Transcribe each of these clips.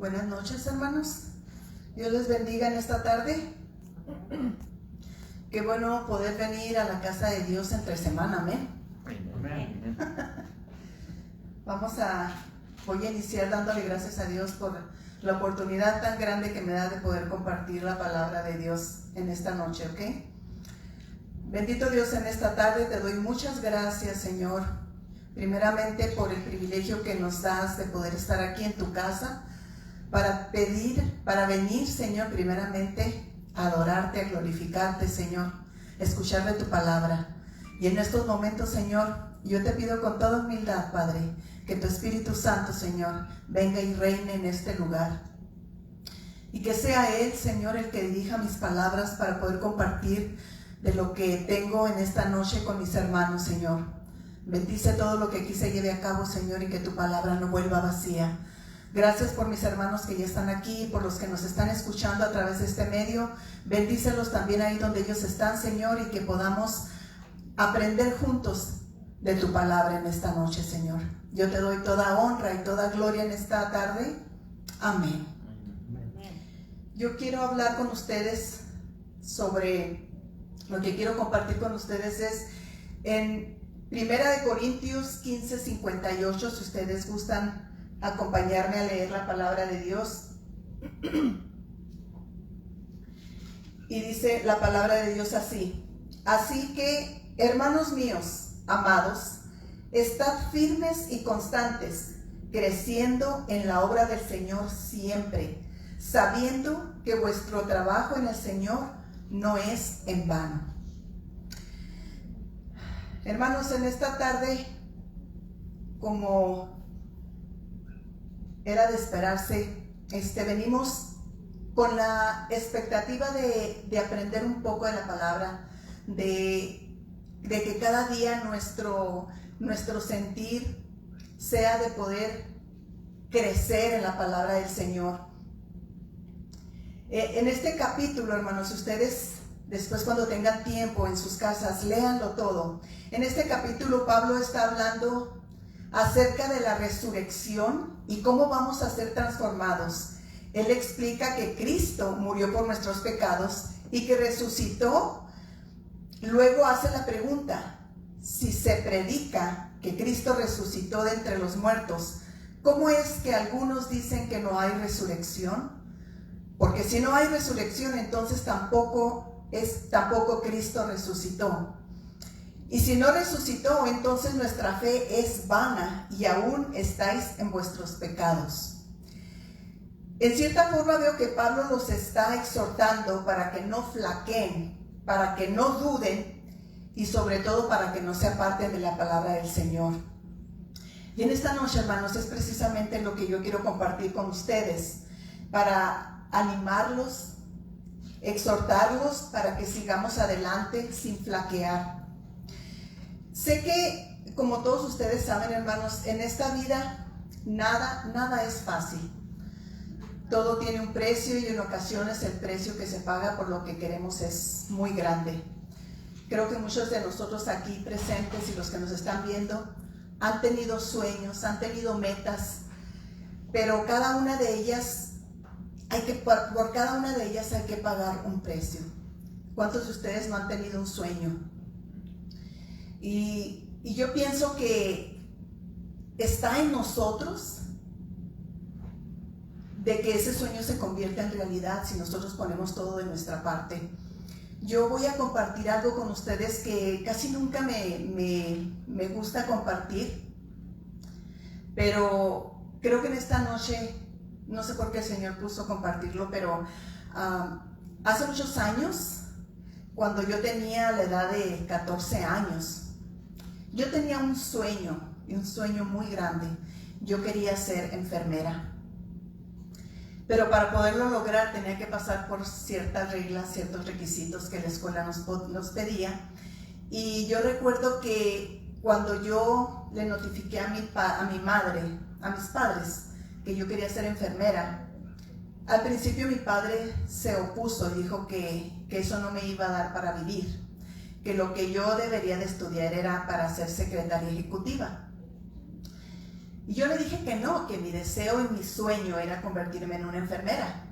Buenas noches, hermanos. Dios les bendiga en esta tarde. Qué bueno poder venir a la casa de Dios entre semana, amén. Amén. Voy a iniciar dándole gracias a Dios por la oportunidad tan grande que me da de poder compartir la palabra de Dios en esta noche, ¿ok? Bendito Dios, en esta tarde te doy muchas gracias, Señor, primeramente por el privilegio que nos das de poder estar aquí en tu casa, para venir, Señor, primeramente a adorarte, a glorificarte, Señor, escuchar de tu palabra. Y en estos momentos, Señor, yo te pido con toda humildad, Padre, que tu Espíritu Santo, Señor, venga y reine en este lugar. Y que sea Él, Señor, el que dirija mis palabras para poder compartir de lo que tengo en esta noche con mis hermanos, Señor. Bendice todo lo que aquí se lleve a cabo, Señor, y que tu palabra no vuelva vacía. Gracias por mis hermanos que ya están aquí, por los que nos están escuchando a través de este medio. Bendícelos también ahí donde ellos están, Señor, y que podamos aprender juntos de tu palabra en esta noche, Señor. Yo te doy toda honra y toda gloria en esta tarde. Amén. Yo quiero hablar con ustedes sobre lo que quiero compartir con ustedes es en 1 Corintios 15:58, si ustedes gustan acompañarme a leer la palabra de Dios. Y dice la palabra de Dios así: así que, hermanos míos, amados, estad firmes y constantes, creciendo en la obra del Señor siempre, sabiendo que vuestro trabajo en el Señor no es en vano. Hermanos, en esta tarde, como era de esperarse, venimos con la expectativa de aprender un poco de la palabra, de que cada día nuestro sentir sea de poder crecer en la palabra del Señor. En este capítulo, hermanos, ustedes después, cuando tengan tiempo en sus casas, léanlo todo. En este capítulo Pablo está hablando acerca de la resurrección y cómo vamos a ser transformados. Él explica que Cristo murió por nuestros pecados y que resucitó. Luego hace la pregunta: si se predica que Cristo resucitó de entre los muertos, ¿cómo es que algunos dicen que no hay resurrección? Porque si no hay resurrección, entonces tampoco Cristo resucitó. Y si no resucitó, entonces nuestra fe es vana y aún estáis en vuestros pecados. En cierta forma veo que Pablo los está exhortando para que no flaqueen, para que no duden y sobre todo para que no se aparten de la palabra del Señor. Y en esta noche, hermanos, es precisamente lo que yo quiero compartir con ustedes, para animarlos, exhortarlos para que sigamos adelante sin flaquear. Sé que, como todos ustedes saben, hermanos, en esta vida nada es fácil. Todo tiene un precio y en ocasiones el precio que se paga por lo que queremos es muy grande. Creo que muchos de nosotros aquí presentes y los que nos están viendo han tenido sueños, han tenido metas, pero cada una de ellas por cada una de ellas hay que pagar un precio. ¿Cuántos de ustedes no han tenido un sueño? Y yo pienso que está en nosotros de que ese sueño se convierta en realidad si nosotros ponemos todo de nuestra parte. Yo voy a compartir algo con ustedes que casi nunca me gusta compartir, pero creo que en esta noche, no sé por qué el Señor puso compartirlo, pero hace muchos años, cuando yo tenía la edad de 14 años, yo tenía un sueño muy grande. Yo quería ser enfermera. Pero para poderlo lograr tenía que pasar por ciertas reglas, ciertos requisitos que la escuela nos pedía. Y yo recuerdo que cuando yo le notifiqué a mi madre, a mis padres, que yo quería ser enfermera, al principio mi padre se opuso y dijo que eso no me iba a dar para vivir, que lo que yo debería de estudiar era para ser secretaria ejecutiva. Y yo le dije que no, que mi deseo y mi sueño era convertirme en una enfermera.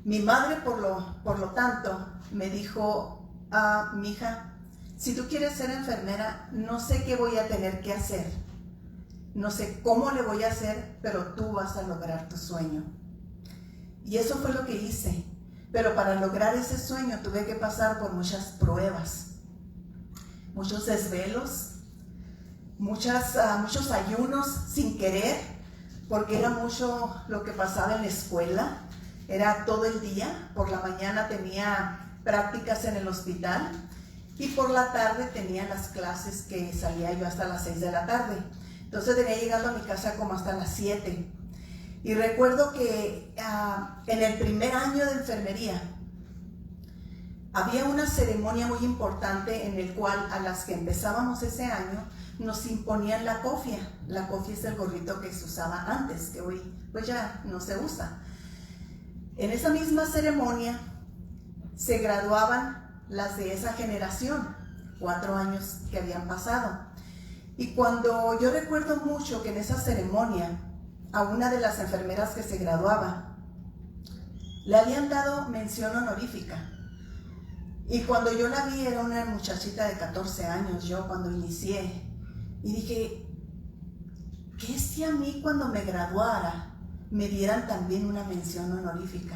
Mi madre, por lo tanto, me dijo, mija, si tú quieres ser enfermera, no sé qué voy a tener que hacer. No sé cómo le voy a hacer, pero tú vas a lograr tu sueño. Y eso fue lo que hice. Pero para lograr ese sueño tuve que pasar por muchas pruebas, muchos desvelos, muchos ayunos sin querer, porque era mucho lo que pasaba en la escuela. Era todo el día. Por la mañana tenía prácticas en el hospital y por la tarde tenía las clases que salía yo hasta las 6 de la tarde. Entonces venía llegando a mi casa como hasta las 7. Y recuerdo que en el primer año de enfermería había una ceremonia muy importante en el cual a las que empezábamos ese año nos imponían la cofia. La cofia es el gorrito que se usaba antes, que hoy pues ya no se usa. En esa misma ceremonia se graduaban las de esa generación, 4 años que habían pasado. Y cuando yo recuerdo mucho que en esa ceremonia a una de las enfermeras que se graduaba le habían dado mención honorífica. Y cuando yo la vi, era una muchachita de 14 años, yo cuando inicié, y dije, ¿qué si a mí cuando me graduara me dieran también una mención honorífica?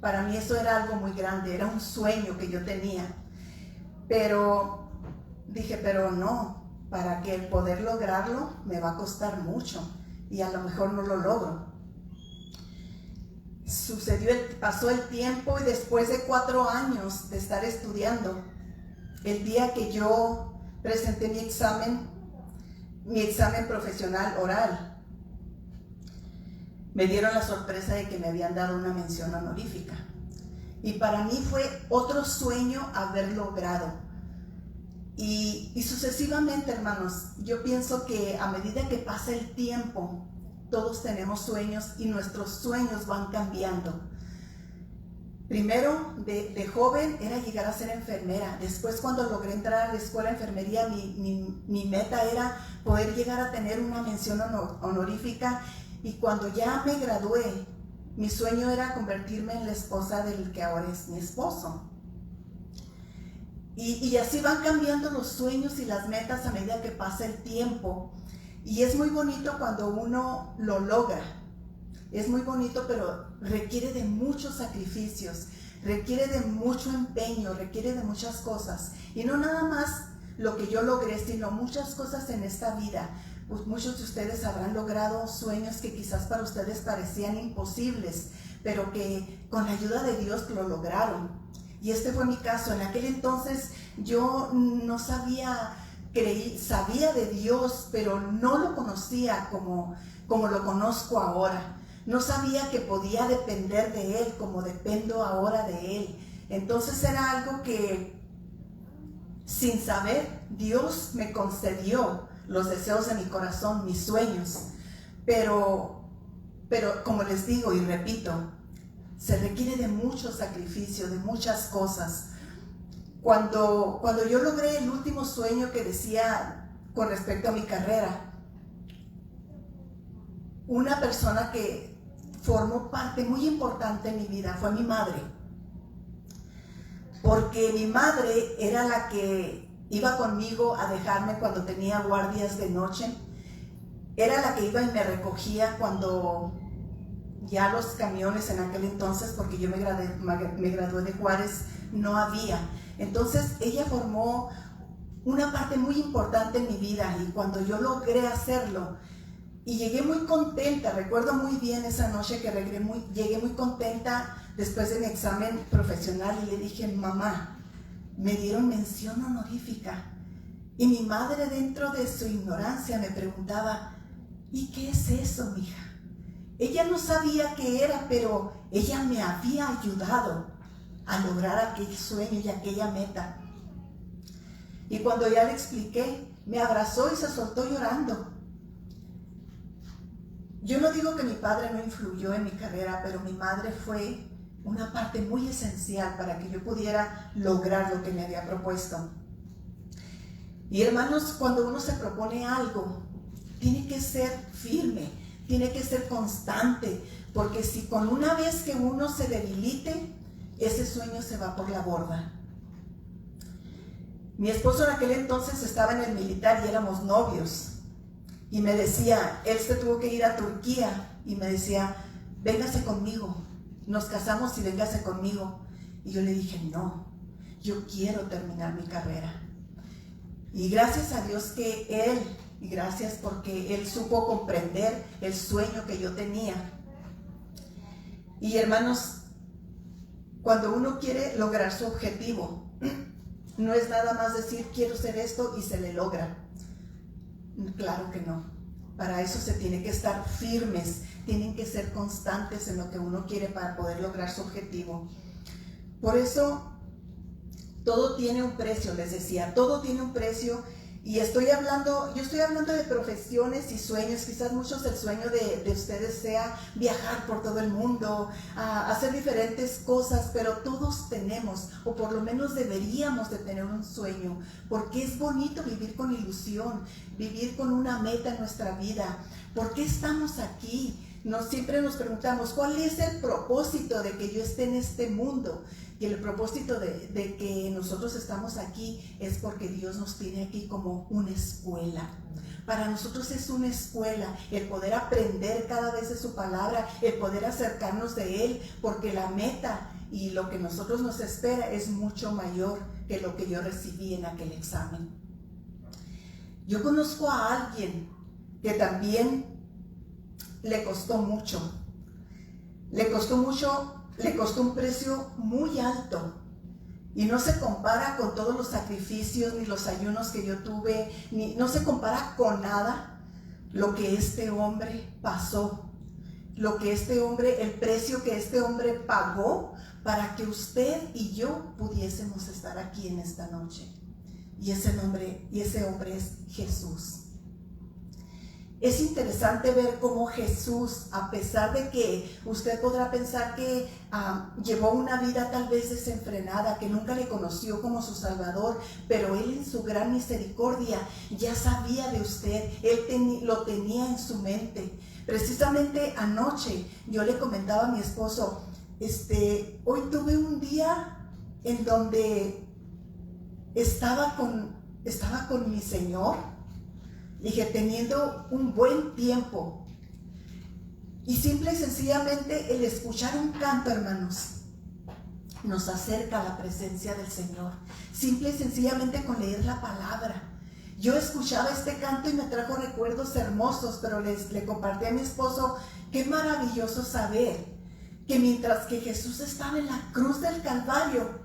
Para mí eso era algo muy grande, era un sueño que yo tenía. Pero dije, pero no, para que poder lograrlo me va a costar mucho y a lo mejor no lo logro. Pasó el tiempo y después de 4 años de estar estudiando, el día que yo presenté mi examen profesional oral, me dieron la sorpresa de que me habían dado una mención honorífica. Y para mí fue otro sueño haber logrado. Y sucesivamente, hermanos, yo pienso que a medida que pasa el tiempo, todos tenemos sueños y nuestros sueños van cambiando. Primero, de joven, era llegar a ser enfermera. Después, cuando logré entrar a la escuela de enfermería, mi meta era poder llegar a tener una mención honorífica. Y cuando ya me gradué, mi sueño era convertirme en la esposa del que ahora es mi esposo. Y así van cambiando los sueños y las metas a medida que pasa el tiempo. Y es muy bonito cuando uno lo logra. Es muy bonito, pero requiere de muchos sacrificios, requiere de mucho empeño, requiere de muchas cosas. Y no nada más lo que yo logré, sino muchas cosas en esta vida. Pues muchos de ustedes habrán logrado sueños que quizás para ustedes parecían imposibles, pero que con la ayuda de Dios lo lograron. Y este fue mi caso. En aquel entonces yo no sabía de Dios, pero no lo conocía como lo conozco ahora. No sabía que podía depender de Él como dependo ahora de Él. Entonces era algo que, sin saber, Dios me concedió los deseos de mi corazón, mis sueños. Pero como les digo y repito, se requiere de mucho sacrificio, de muchas cosas. Cuando yo logré el último sueño que decía con respecto a mi carrera, una persona que formó parte muy importante en mi vida fue mi madre. Porque mi madre era la que iba conmigo a dejarme cuando tenía guardias de noche. Era la que iba y me recogía cuando ya los camiones en aquel entonces, porque yo me gradué de Juárez, no había. Entonces ella formó una parte muy importante en mi vida y cuando yo logré hacerlo y llegué muy contenta, recuerdo muy bien esa noche que llegué muy contenta después de mi examen profesional y le dije, mamá, me dieron mención honorífica. Y mi madre, dentro de su ignorancia, me preguntaba, ¿y qué es eso, mija? Ella no sabía qué era, pero ella me había ayudado a lograr aquel sueño y aquella meta. Y cuando ya le expliqué, me abrazó y se soltó llorando. Yo no digo que mi padre no influyó en mi carrera, pero mi madre fue una parte muy esencial para que yo pudiera lograr lo que me había propuesto. Y hermanos, cuando uno se propone algo, tiene que ser firme, tiene que ser constante, porque si con una vez que uno se debilite, ese sueño se va por la borda. Mi esposo en aquel entonces estaba en el militar y éramos novios. Y me decía, él se tuvo que ir a Turquía y me decía, véngase conmigo, nos casamos y véngase conmigo. Y yo le dije, no, yo quiero terminar mi carrera. Y gracias a Dios que él, y gracias porque él supo comprender el sueño que yo tenía. Y hermanos, cuando uno quiere lograr su objetivo, no es nada más decir quiero ser esto y se le logra. Claro que no. Para eso se tiene que estar firmes, tienen que ser constantes en lo que uno quiere para poder lograr su objetivo. Por eso todo tiene un precio, les decía, todo tiene un precio. Y yo estoy hablando de profesiones y sueños. Quizás muchos el sueño de ustedes sea viajar por todo el mundo, hacer diferentes cosas, pero todos tenemos, o por lo menos deberíamos de tener un sueño, porque es bonito vivir con ilusión, vivir con una meta en nuestra vida. ¿Por qué estamos aquí? Siempre nos preguntamos, ¿cuál es el propósito de que yo esté en este mundo? Y el propósito de que nosotros estamos aquí es porque Dios nos tiene aquí como una escuela. Para nosotros es una escuela el poder aprender cada vez de su palabra, el poder acercarnos de Él, porque la meta y lo que nosotros nos espera es mucho mayor que lo que yo recibí en aquel examen. Yo conozco a alguien que también le costó mucho. Le costó un precio muy alto y no se compara con todos los sacrificios ni los ayunos que yo tuve, no se compara con nada lo que este hombre pasó, el precio que este hombre pagó para que usted y yo pudiésemos estar aquí en esta noche. Y ese hombre es Jesús. Es interesante ver cómo Jesús, a pesar de que usted podrá pensar que llevó una vida tal vez desenfrenada, que nunca le conoció como su Salvador, pero Él en su gran misericordia ya sabía de usted, Él lo tenía en su mente. Precisamente anoche yo le comentaba a mi esposo, hoy tuve un día en donde estaba con mi Señor. Dije, teniendo un buen tiempo. Y simple y sencillamente el escuchar un canto, hermanos, nos acerca a la presencia del Señor. Simple y sencillamente con leer la palabra. Yo escuchaba este canto y me trajo recuerdos hermosos, pero le compartí a mi esposo, qué maravilloso saber que mientras que Jesús estaba en la cruz del Calvario,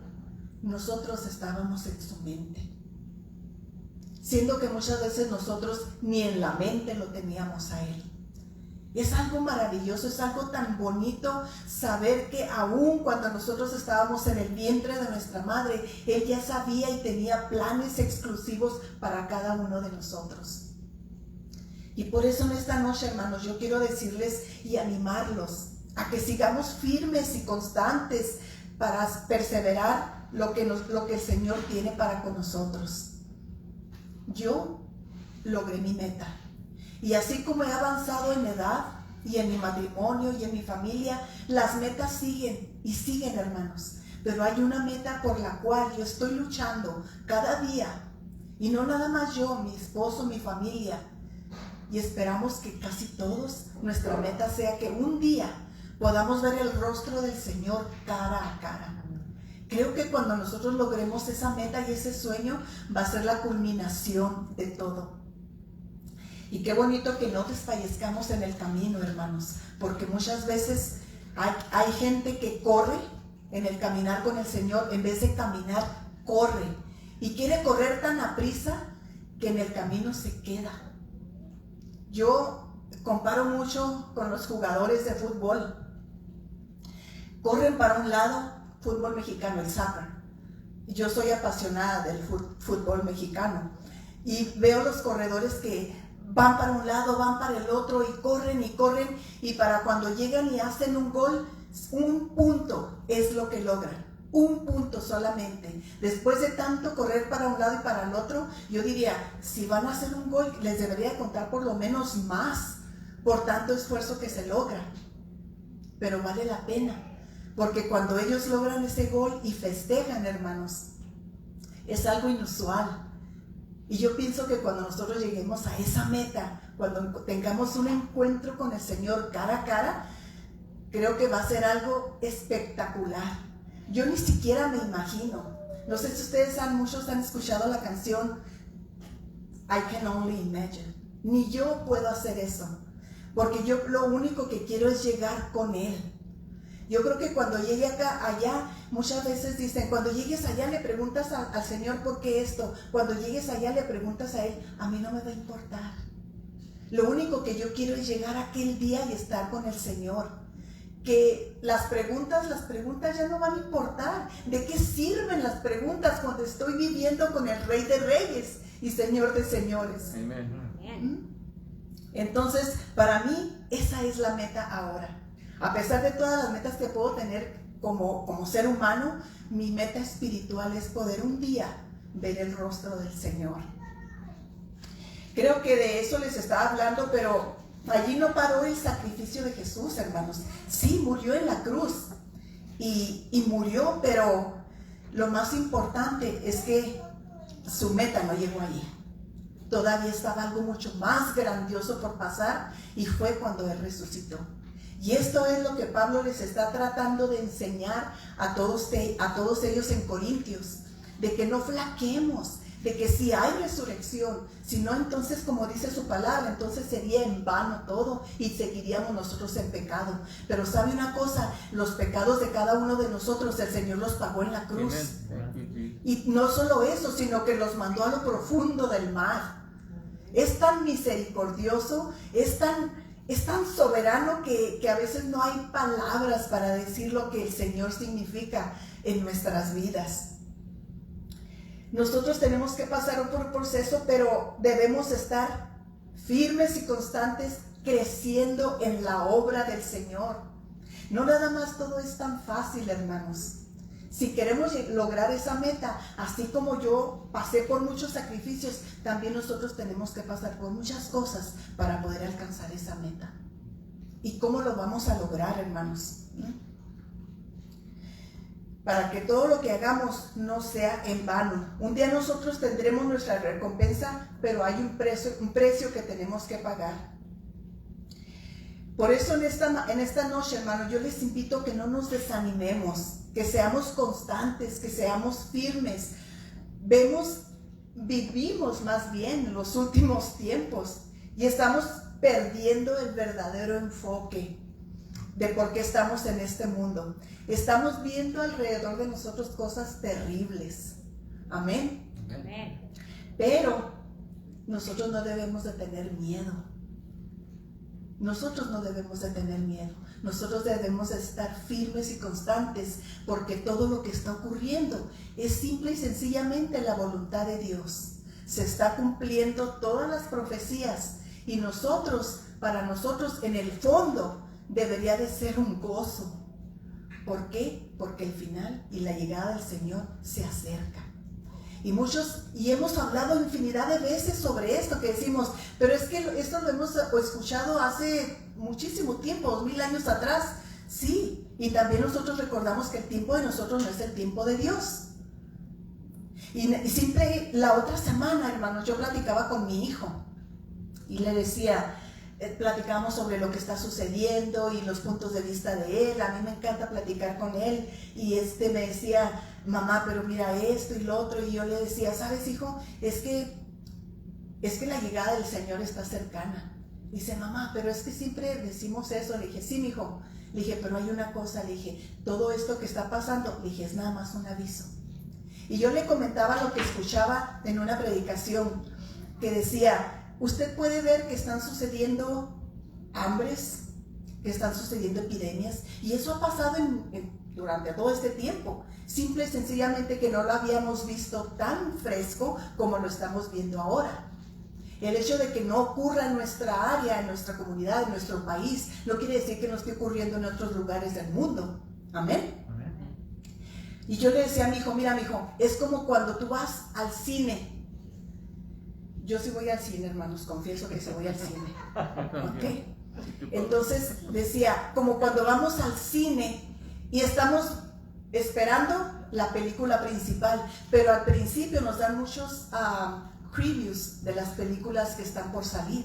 nosotros estábamos en su mente. Siendo que muchas veces nosotros ni en la mente lo teníamos a Él. Es algo maravilloso, es algo tan bonito saber que aún cuando nosotros estábamos en el vientre de nuestra madre, Él ya sabía y tenía planes exclusivos para cada uno de nosotros. Y por eso en esta noche, hermanos, yo quiero decirles y animarlos a que sigamos firmes y constantes para perseverar lo que el Señor tiene para con nosotros. Yo logré mi meta y así como he avanzado en edad y en mi matrimonio y en mi familia, las metas siguen y siguen, hermanos, pero hay una meta por la cual yo estoy luchando cada día, y no nada más yo, mi esposo, mi familia, y esperamos que casi todos nuestra meta sea que un día podamos ver el rostro del Señor cara a cara. Creo que cuando nosotros logremos esa meta y ese sueño, va a ser la culminación de todo. Y qué bonito que no desfallezcamos en el camino, hermanos, porque muchas veces hay gente que corre en el caminar con el Señor, en vez de caminar, corre. Y quiere correr tan aprisa que en el camino se queda. Yo comparo mucho con los jugadores de fútbol. Corren para un lado, fútbol mexicano, el soccer. Yo soy apasionada del fútbol mexicano y veo los corredores que van para un lado, van para el otro y corren y para cuando llegan y hacen un gol, un punto es lo que logran. un punto solamente. Después de tanto correr para un lado y para el otro, yo diría, si van a hacer un gol, les debería contar por lo menos más por tanto esfuerzo que se logra. Pero vale la pena, porque cuando ellos logran ese gol y festejan, hermanos, es algo inusual. Y yo pienso que cuando nosotros lleguemos a esa meta, cuando tengamos un encuentro con el Señor cara a cara, creo que va a ser algo espectacular. Yo ni siquiera me imagino. No sé si ustedes muchos han escuchado la canción I Can Only Imagine. Ni yo puedo hacer eso, porque yo lo único que quiero es llegar con Él. Yo creo que cuando llegue allá, muchas veces dicen, cuando llegues allá le preguntas al Señor por qué esto, cuando llegues allá le preguntas a Él, a mí no me va a importar. Lo único que yo quiero es llegar aquel día y estar con el Señor. Que las preguntas ya no van a importar. ¿De qué sirven las preguntas cuando estoy viviendo con el Rey de Reyes y Señor de Señores? Amén. Entonces, para mí, esa es la meta ahora. A pesar de todas las metas que puedo tener como ser humano, mi meta espiritual es poder un día ver el rostro del Señor. Creo que de eso les estaba hablando, pero allí no paró el sacrificio de Jesús, hermanos. Sí, murió en la cruz y murió, pero lo más importante es que su meta no llegó allí. Todavía estaba algo mucho más grandioso por pasar y fue cuando Él resucitó. Y esto es lo que Pablo les está tratando de enseñar a todos ellos en Corintios, de que no flaqueemos, de que si hay resurrección, si no, entonces como dice su palabra, entonces sería en vano todo y seguiríamos nosotros en pecado. Pero sabe una cosa, los pecados de cada uno de nosotros el Señor los pagó en la cruz. Y no solo eso, sino que los mandó a lo profundo del mar. Es tan misericordioso, es tan soberano que a veces no hay palabras para decir lo que el Señor significa en nuestras vidas. Nosotros tenemos que pasar por un proceso, pero debemos estar firmes y constantes creciendo en la obra del Señor. No nada más todo es tan fácil, hermanos. Si queremos lograr esa meta, así como yo pasé por muchos sacrificios, también nosotros tenemos que pasar por muchas cosas para poder alcanzar esa meta. ¿Y cómo lo vamos a lograr, hermanos? Para que todo lo que hagamos no sea en vano. Un día nosotros tendremos nuestra recompensa, pero hay un precio que tenemos que pagar. Por eso en esta noche, hermanos, yo les invito a que no nos desanimemos, que seamos constantes, que seamos firmes. Vivimos más bien los últimos tiempos y estamos perdiendo el verdadero enfoque de por qué estamos en este mundo. Estamos viendo alrededor de nosotros cosas terribles. Amén. Amén. Pero nosotros no debemos de tener miedo. Nosotros no debemos de tener miedo. Nosotros debemos de estar firmes y constantes, porque todo lo que está ocurriendo es simple y sencillamente la voluntad de Dios. Se está cumpliendo todas las profecías y para nosotros en el fondo debería de ser un gozo. ¿Por qué? Porque el final y la llegada del Señor se acerca. Y hemos hablado infinidad de veces sobre esto, que decimos, pero es que esto lo hemos escuchado hace muchísimo tiempo, 2000 años atrás. Sí, y también nosotros recordamos que el tiempo de nosotros no es el tiempo de Dios. Y siempre la otra semana, hermanos, yo platicaba con mi hijo y le decía, platicábamos sobre lo que está sucediendo y los puntos de vista de él. A mí me encanta platicar con él y me decía, mamá, pero mira esto y lo otro, y yo le decía, ¿sabes, hijo? Es que la llegada del Señor está cercana. Dice, mamá, pero es que siempre decimos eso. Le dije, sí, mijo. Le dije, pero hay una cosa, le dije, todo esto que está pasando, le dije, es nada más un aviso. Y yo le comentaba lo que escuchaba en una predicación, que decía, usted puede ver que están sucediendo hambres, que están sucediendo epidemias, y eso ha pasado durante todo este tiempo. Simple y sencillamente que no lo habíamos visto tan fresco como lo estamos viendo ahora. El hecho de que no ocurra en nuestra área, en nuestra comunidad, en nuestro país, no quiere decir que no esté ocurriendo en otros lugares del mundo. Amén. Y yo le decía a mi hijo, mira mi hijo, es como cuando tú vas al cine. Yo sí voy al cine, hermanos, confieso que sí voy al cine. ¿Ok? Entonces decía, como cuando vamos al cine y estamos esperando la película principal, pero al principio nos dan muchos previews de las películas que están por salir.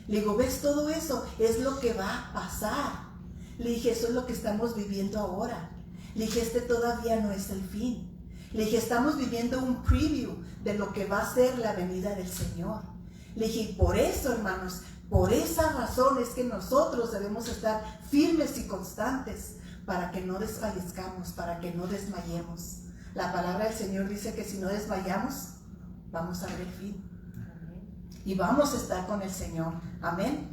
Le digo, ¿ves todo eso? Es lo que va a pasar. Le dije, eso es lo que estamos viviendo ahora. Le dije, este todavía no es el fin. Le dije, estamos viviendo un preview de lo que va a ser la venida del Señor. Le dije, y por eso, hermanos, por esa razón es que nosotros debemos estar firmes y constantes para que no desfallezcamos, para que no desmayemos. La palabra del Señor dice que si no desmayamos, vamos a ver el fin. Y vamos a estar con el Señor. Amén.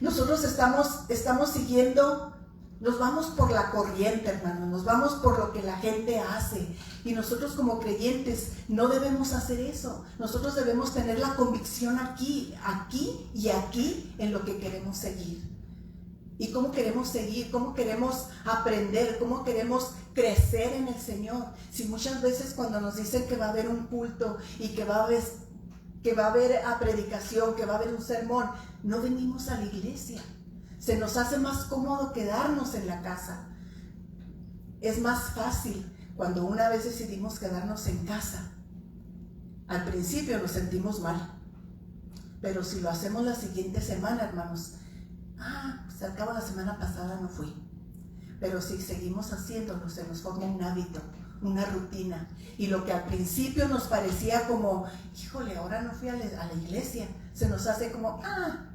Nosotros estamos siguiendo, nos vamos por la corriente, hermanos, nos vamos por lo que la gente hace. Y nosotros como creyentes no debemos hacer eso. Nosotros debemos tener la convicción aquí y aquí en lo que queremos seguir. Y cómo queremos seguir, cómo queremos aprender, cómo queremos crecer en el Señor. Si muchas veces cuando nos dicen que va a haber un culto y que va a haber predicación, que va a haber un sermón, no venimos a la iglesia. Se nos hace más cómodo quedarnos en la casa. Es más fácil cuando una vez decidimos quedarnos en casa. Al principio nos sentimos mal, pero si lo hacemos la siguiente semana, hermanos, pues al cabo de la semana pasada no fui. Pero si seguimos haciéndolo, se nos forma un hábito, una rutina. Y lo que al principio nos parecía como, híjole, ahora no fui a la iglesia, se nos hace como,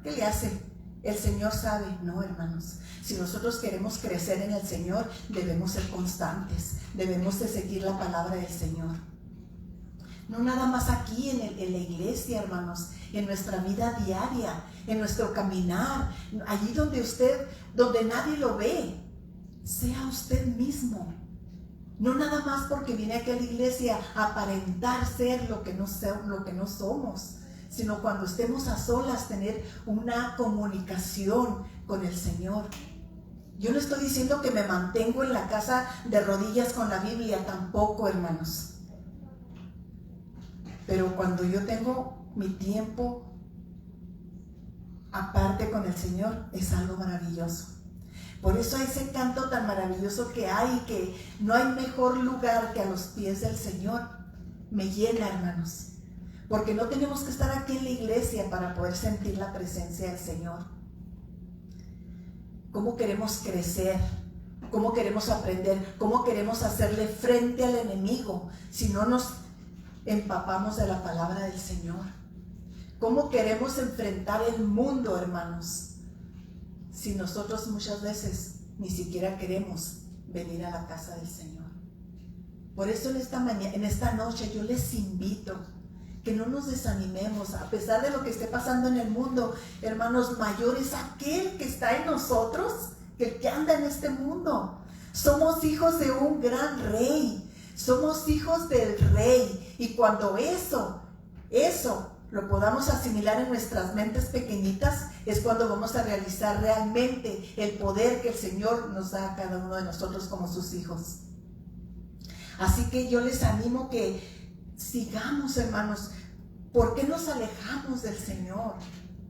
¿qué le hace? El Señor sabe. No, hermanos, si nosotros queremos crecer en el Señor, debemos ser constantes, debemos de seguir la palabra del Señor. No nada más aquí en la iglesia, hermanos, en nuestra vida diaria, en nuestro caminar, allí donde nadie lo ve, sea usted mismo. No nada más porque viene aquí a la iglesia a aparentar ser lo que no somos, sino cuando estemos a solas tener una comunicación con el Señor. Yo no estoy diciendo que me mantengo en la casa de rodillas con la Biblia, tampoco, hermanos. Pero cuando yo tengo mi tiempo aparte con el Señor, es algo maravilloso. Por eso ese canto tan maravilloso que hay, que no hay mejor lugar que a los pies del Señor, me llena, hermanos. Porque no tenemos que estar aquí en la iglesia para poder sentir la presencia del Señor. ¿Cómo queremos crecer? ¿Cómo queremos aprender? ¿Cómo queremos hacerle frente al enemigo si no nos empapamos de la palabra del Señor? ¿Cómo queremos enfrentar el mundo, hermanos, si nosotros muchas veces ni siquiera queremos venir a la casa del Señor? Por eso en esta noche yo les invito que no nos desanimemos, a pesar de lo que esté pasando en el mundo, hermanos. Mayor es aquel que está en nosotros que el que anda en este mundo. Somos hijos de un gran rey, somos hijos del rey, y cuando eso lo podamos asimilar en nuestras mentes pequeñitas, es cuando vamos a realizar realmente el poder que el Señor nos da a cada uno de nosotros como sus hijos. Así que yo les animo que sigamos, hermanos. ¿Por qué nos alejamos del Señor?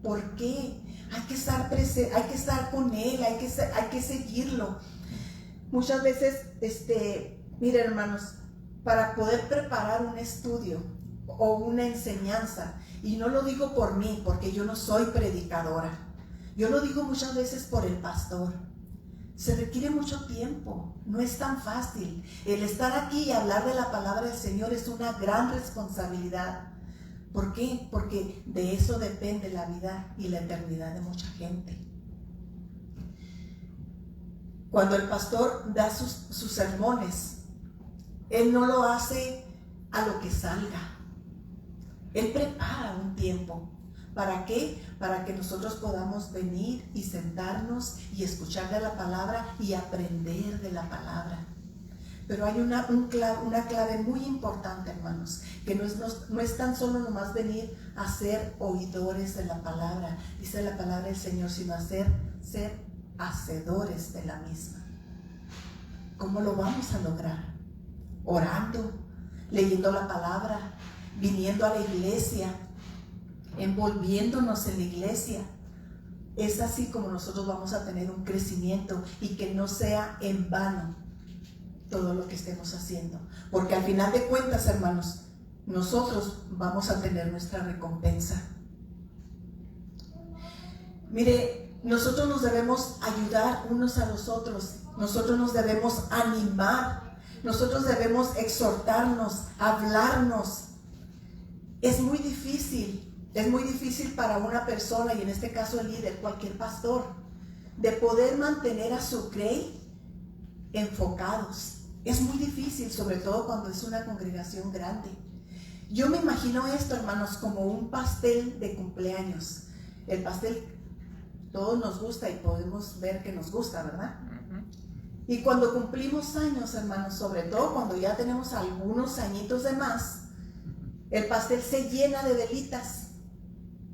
¿Por qué? Hay que estar presente, hay que estar con Él, hay que seguirlo. Muchas veces, miren, hermanos, para poder preparar un estudio o una enseñanza, y no lo digo por mí, porque yo no soy predicadora, yo lo digo muchas veces por el pastor, se requiere mucho tiempo, no es tan fácil. El estar aquí y hablar de la palabra del Señor es una gran responsabilidad. ¿Por qué? Porque de eso depende la vida y la eternidad de mucha gente. Cuando el pastor da sus sermones, él no lo hace a lo que salga. Él prepara un tiempo. ¿Para qué? Para que nosotros podamos venir y sentarnos y escuchar de la palabra y aprender de la palabra. Pero hay una clave muy importante, hermanos, que no es tan solo nomás venir a ser oidores de la palabra, dice la palabra del Señor, sino a ser hacedores de la misma. ¿Cómo lo vamos a lograr? orando, leyendo la palabra, viniendo a la iglesia, envolviéndonos en la iglesia. Es así como nosotros vamos a tener un crecimiento y que no sea en vano todo lo que estemos haciendo. Porque al final de cuentas, hermanos, nosotros vamos a tener nuestra recompensa. Mire, nosotros nos debemos ayudar unos a los otros. Nosotros nos debemos animar. Nosotros debemos exhortarnos, hablarnos. Es muy difícil para una persona, y en este caso el líder, cualquier pastor, de poder mantener a su grey enfocados. Es muy difícil, sobre todo cuando es una congregación grande. Yo me imagino esto, hermanos, como un pastel de cumpleaños. El pastel, todos nos gusta y podemos ver que nos gusta, ¿verdad? Y cuando cumplimos años, hermanos, sobre todo cuando ya tenemos algunos añitos de más, el pastel se llena de velitas,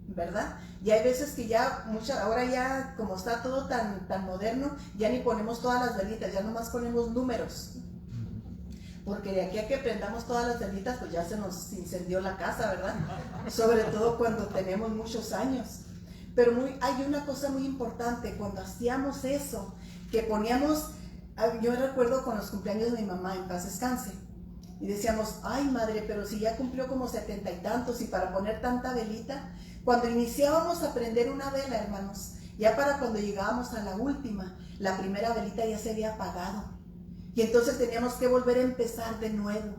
¿verdad? Y hay veces que ahora ya como está todo tan moderno, ya ni ponemos todas las velitas, ya nomás ponemos números. Porque de aquí a que prendamos todas las velitas, pues ya se nos incendió la casa, ¿verdad? Sobre todo cuando tenemos muchos años. Pero hay una cosa muy importante, cuando hacíamos eso, que poníamos, yo recuerdo con los cumpleaños de mi mamá, en paz descanse, y decíamos, ay madre, pero si ya cumplió como 70 y tantos, y para poner tanta velita, cuando iniciábamos a prender una vela, hermanos, ya para cuando llegábamos a la última, la primera velita ya se había apagado. Y entonces teníamos que volver a empezar de nuevo.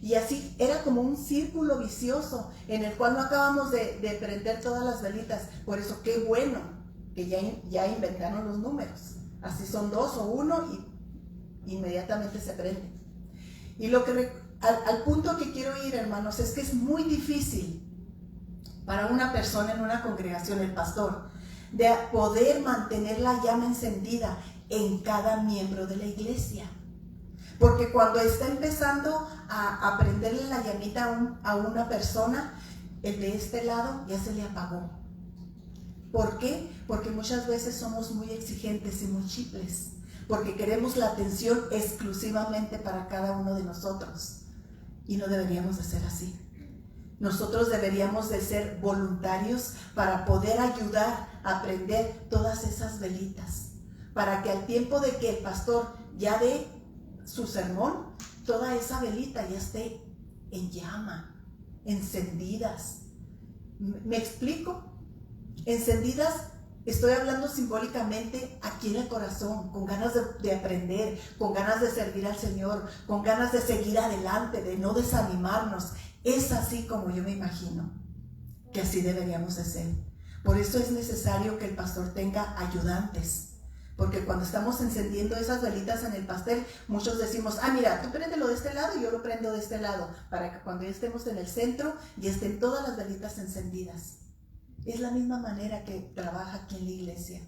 Y así era como un círculo vicioso en el cual no acabamos de prender todas las velitas. Por eso qué bueno que ya inventaron los números. Así son 2 o 1 y inmediatamente se prende. Y al punto que quiero ir, hermanos, es que es muy difícil para una persona en una congregación, el pastor, de poder mantener la llama encendida en cada miembro de la iglesia. Porque cuando está empezando a prenderle la llamita a una persona, el de este lado ya se le apagó. ¿Por qué? Porque muchas veces somos muy exigentes y muy chiples, porque queremos la atención exclusivamente para cada uno de nosotros, y no deberíamos de ser así. Nosotros deberíamos de ser voluntarios para poder ayudar a prender todas esas velitas, para que al tiempo de que el pastor ya dé su sermón, toda esa velita ya esté en llama, encendidas. ¿Me explico? Encendidas, estoy hablando simbólicamente aquí en el corazón, con ganas de aprender, con ganas de servir al Señor, con ganas de seguir adelante, de no desanimarnos. Es así como yo me imagino que así deberíamos de ser. Por eso es necesario que el pastor tenga ayudantes. Porque cuando estamos encendiendo esas velitas en el pastel, muchos decimos, mira, tú préndelo de este lado y yo lo prendo de este lado, para que cuando ya estemos en el centro y estén todas las velitas encendidas. Es la misma manera que trabaja aquí en la iglesia.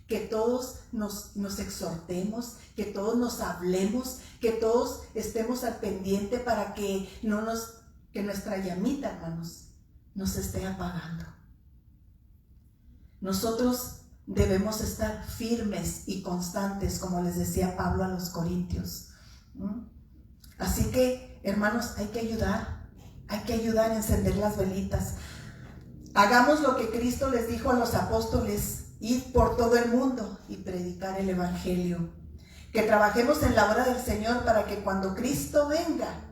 Que todos nos exhortemos, que todos nos hablemos, que todos estemos al pendiente para que que nuestra llamita, hermanos, nos esté apagando. Nosotros debemos estar firmes y constantes, como les decía Pablo a los Corintios. Así que, hermanos, hay que ayudar a encender las velitas. Hagamos lo que Cristo les dijo a los apóstoles: ir por todo el mundo y predicar el evangelio. Que trabajemos en la obra del Señor para que cuando Cristo venga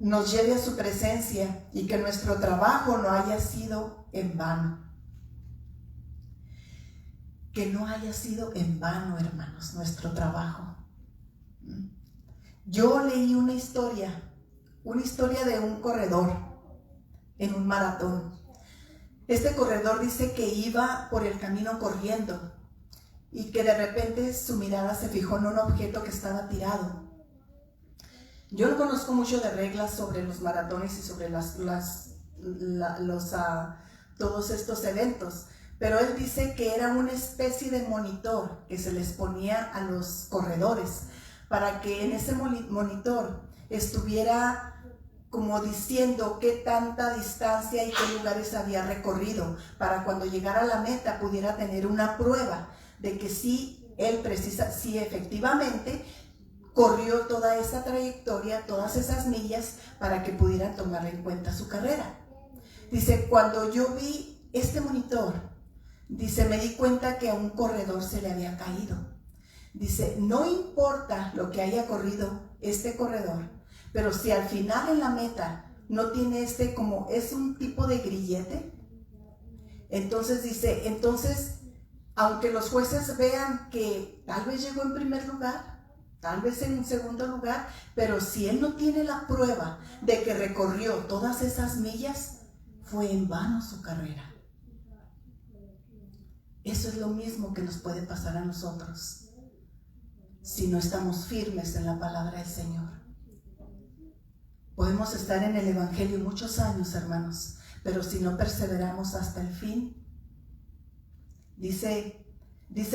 nos lleve a su presencia y que nuestro trabajo no haya sido en vano. Que no haya sido en vano, hermanos, nuestro trabajo. Yo leí una historia de un corredor en un maratón. Este corredor dice que iba por el camino corriendo y que de repente su mirada se fijó en un objeto que estaba tirado. Yo no conozco mucho de reglas sobre los maratones y sobre todos estos eventos, pero él dice que era una especie de monitor que se les ponía a los corredores para que en ese monitor estuviera como diciendo qué tanta distancia y qué lugares había recorrido, para cuando llegara a la meta pudiera tener una prueba de que sí efectivamente corrió toda esa trayectoria, todas esas millas, para que pudiera tomar en cuenta su carrera. Dice, cuando yo vi este monitor, dice, me di cuenta que a un corredor se le había caído. Dice, no importa lo que haya corrido este corredor, pero si al final en la meta no tiene como es un tipo de grillete, entonces dice, aunque los jueces vean que tal vez llegó en primer lugar, tal vez en un segundo lugar, pero si él no tiene la prueba de que recorrió todas esas millas, fue en vano su carrera. Eso es lo mismo que nos puede pasar a nosotros si no estamos firmes en la palabra del Señor. Podemos estar en el Evangelio muchos años, hermanos, pero si no perseveramos hasta el fin, dice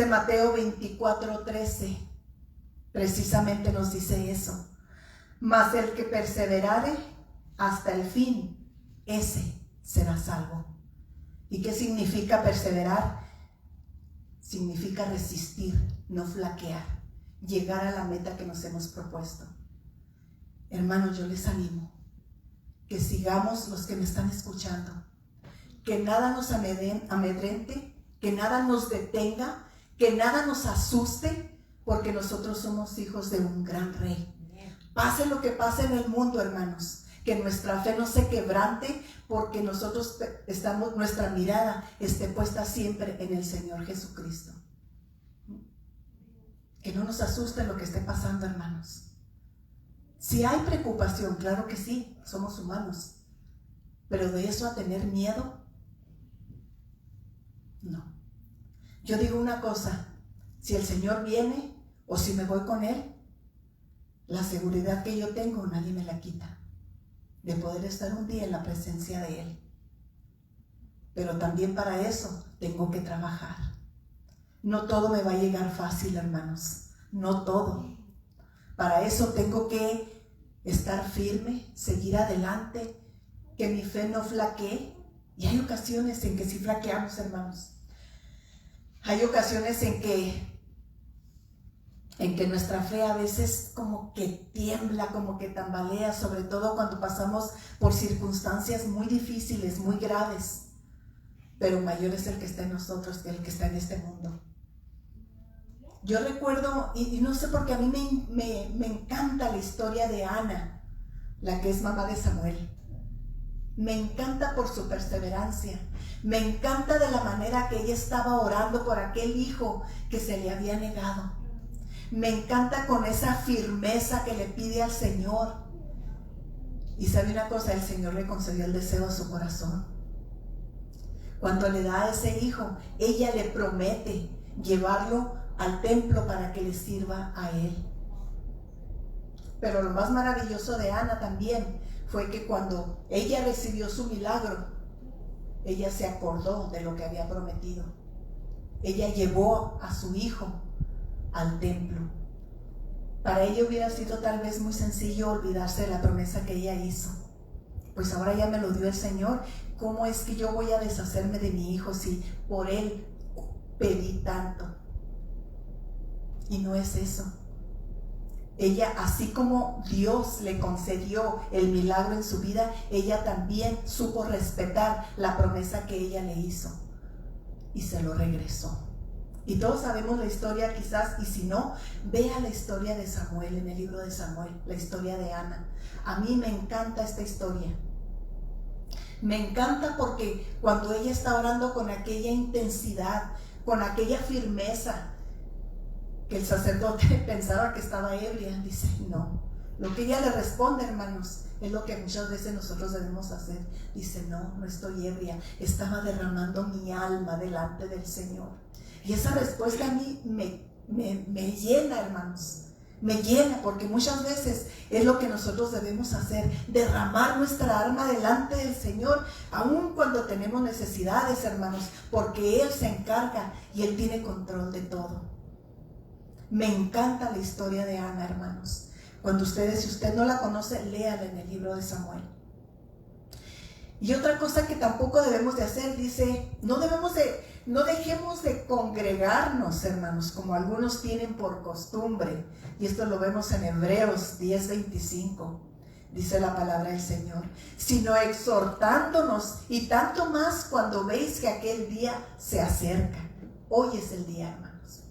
Mateo 24:13, precisamente nos dice eso. Mas el que perseverare hasta el fin, ese será salvo. ¿Y qué significa perseverar? Significa resistir, no flaquear, llegar a la meta que nos hemos propuesto. Hermanos, yo les animo que sigamos, los que me están escuchando, que nada nos amedrente, que nada nos detenga, que nada nos asuste, porque nosotros somos hijos de un gran rey. Pase lo que pase en el mundo, hermanos, que nuestra fe no se quebrante, porque nosotros nuestra mirada esté puesta siempre en el Señor Jesucristo. Que no nos asuste lo que esté pasando, hermanos. Si hay preocupación, claro que sí, somos humanos, pero de eso a tener miedo, no. Yo digo una cosa, si el Señor viene o si me voy con Él, la seguridad que yo tengo nadie me la quita, de poder estar un día en la presencia de Él. Pero también para eso tengo que trabajar. No todo me va a llegar fácil, hermanos, no todo. Para eso tengo que estar firme, seguir adelante, que mi fe no flaquee. Y hay ocasiones en que sí flaqueamos, hermanos. Hay ocasiones en que nuestra fe a veces como que tiembla, como que tambalea, sobre todo cuando pasamos por circunstancias muy difíciles, muy graves. Pero mayor es el que está en nosotros que el que está en este mundo. Yo recuerdo, y no sé por qué a mí me encanta la historia de Ana, la que es mamá de Samuel. Me encanta por su perseverancia. Me encanta de la manera que ella estaba orando por aquel hijo que se le había negado. Me encanta con esa firmeza que le pide al Señor. Y sabe una cosa, el Señor le concedió el deseo a su corazón. Cuando le da a ese hijo, ella le promete llevarlo al templo para que le sirva a él. Pero lo más maravilloso de Ana también fue que cuando ella recibió su milagro, ella se acordó de lo que había prometido. Ella llevó a su hijo al templo. Para ella hubiera sido tal vez muy sencillo olvidarse de la promesa que ella hizo. Pues ahora ya me lo dio el Señor. ¿Cómo es que yo voy a deshacerme de mi hijo si por él pedí tanto? Y no es eso. Ella, así como Dios le concedió el milagro en su vida, ella también supo respetar la promesa que ella le hizo y se lo regresó. Y todos sabemos la historia quizás, y si no, vea la historia de Samuel en el libro de Samuel, la historia de Ana. A mí me encanta esta historia. Me encanta porque cuando ella está orando con aquella intensidad, con aquella firmeza, que el sacerdote pensaba que estaba ebria, dice, no. Lo que ella le responde, hermanos, es lo que muchas veces nosotros debemos hacer. Dice, no estoy ebria, estaba derramando mi alma delante del Señor. Y esa respuesta a mí me llena, hermanos. Me llena, porque muchas veces es lo que nosotros debemos hacer, derramar nuestra alma delante del Señor, aun cuando tenemos necesidades, hermanos, porque Él se encarga y Él tiene control de todo. Me encanta la historia de Ana, hermanos. Si usted no la conoce, léala en el libro de Samuel. Y otra cosa que tampoco debemos de hacer, dice, no debemos de no dejemos de congregarnos, hermanos, como algunos tienen por costumbre. Y esto lo vemos en Hebreos 10:25. Dice la palabra del Señor, sino exhortándonos, y tanto más cuando veis que aquel día se acerca. Hoy es el día, hermanos.